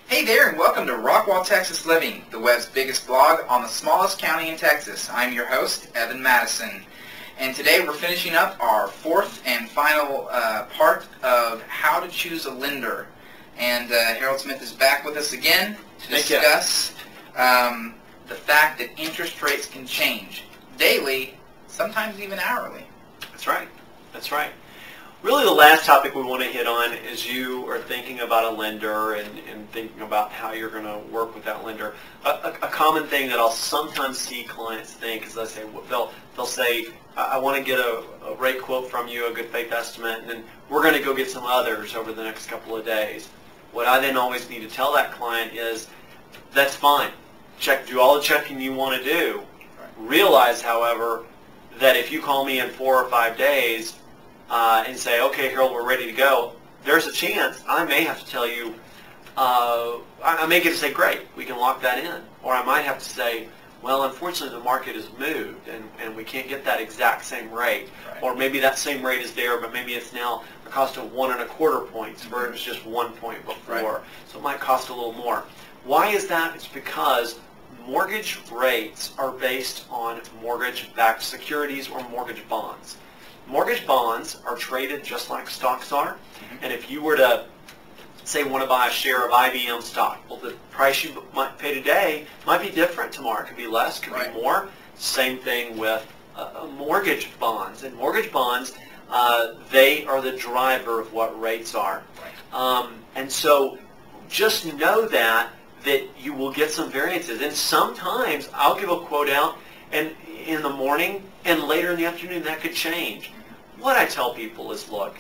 Hey there, and welcome to Rockwall, Texas Living, the web's biggest blog on the smallest county in Texas. I'm your host, Evan Matteson, and today we're finishing up our fourth and final part of how to choose a lender. And Harold Smith is back with us again to discuss the fact that interest rates can change daily, sometimes even hourly. That's right. That's right. Really, the last topic we want to hit on is you are thinking about a lender and thinking about how you're going to work with that lender. A common thing that I'll sometimes see clients think is they'll say, I want to get a rate quote from you, a good faith estimate, and then we're going to go get some others over the next couple of days. What I then always need to tell that client is, that's fine. Do all the checking you want to do. Right. Realize, however, that if you call me in 4 or 5 days, and say, okay, Harold, we're ready to go, there's a chance I may have to tell you, I may get to say, great, we can lock that in. Or I might have to say, well, unfortunately, the market has moved, and we can't get that exact same rate. Right. Or maybe that same rate is there, but maybe it's now a cost of 1.25 points, where it was just 1 point before. Right. So it might cost a little more. Why is that? It's because mortgage rates are based on mortgage-backed securities or mortgage bonds. Mortgage bonds are traded just like stocks are, and if you were to, say, want to buy a share of IBM stock, well, the price you might pay today might be different tomorrow. It could be less, could be more. Same thing with mortgage bonds. And mortgage bonds, they are the driver of what rates are. And so just know that you will get some variances. And sometimes I'll give a quote out, and in the morning and later in the afternoon that could change. What I tell people is, look,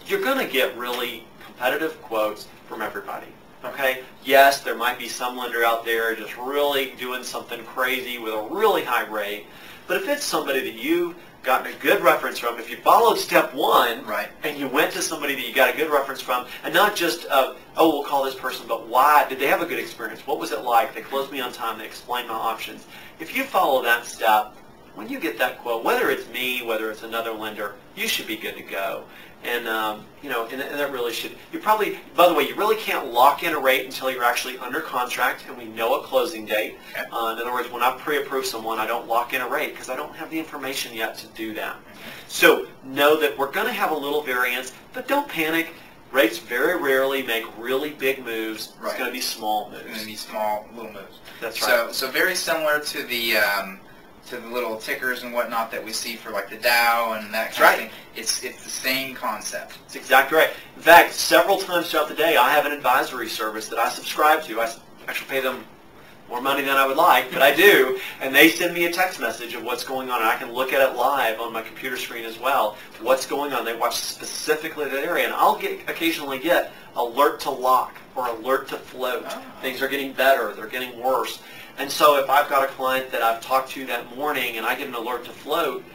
you're going to get really competitive quotes from everybody. Okay? Yes, there might be some lender out there just really doing something crazy with a really high rate, but if it's somebody that you've gotten a good reference from, if you followed step one, right, and you went to somebody that you got a good reference from, and not just, oh, we'll call this person, but why? Did they have a good experience? What was it like? They closed me on time. They explained my options. If you follow that step, when you get that quote, whether it's me, whether it's another lender, you should be good to go. And, you know, and that really should, you probably, by the way, you really can't lock in a rate until you're actually under contract and we know a closing date. Okay. In other words, when I pre-approve someone, I don't lock in a rate because I don't have the information yet to do that. So know that we're going to have a little variance, but don't panic. Rates very rarely make really big moves. Right. It's going to be small moves. It's going to be small, little moves. That's right. So very similar to the little tickers and whatnot that we see for like the Dow and that kind of thing. It's the same concept. That's exactly right. In fact, several times throughout the day, I have an advisory service that I subscribe to. I actually pay them more money than I would like, but I do, and they send me a text message of what's going on, and I can look at it live on my computer screen as well. What's going on? They watch specifically that area, and I'll occasionally get alert to lock or alert to float. Oh. Things are getting better. They're getting worse. And so if I've got a client that I've talked to that morning and I get an alert to float,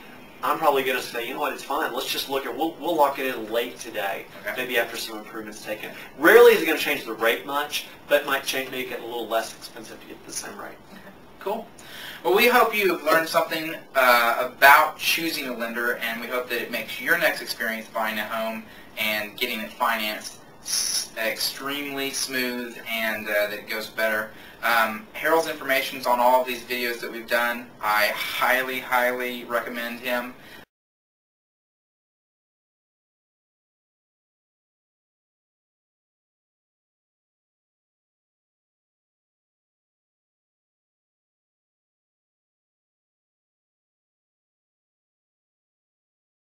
I'm probably going to say, you know what, it's fine. Let's just look at, we'll lock it in late today, maybe after some improvements taken. Rarely is it going to change the rate much, but it might make it a little less expensive to get the same rate. Okay. Cool. Well, we hope you have learned something about choosing a lender, and we hope that it makes your next experience buying a home and getting it financed extremely smooth and that it goes better. Harold's information is on all of these videos that we've done. I highly, highly recommend him.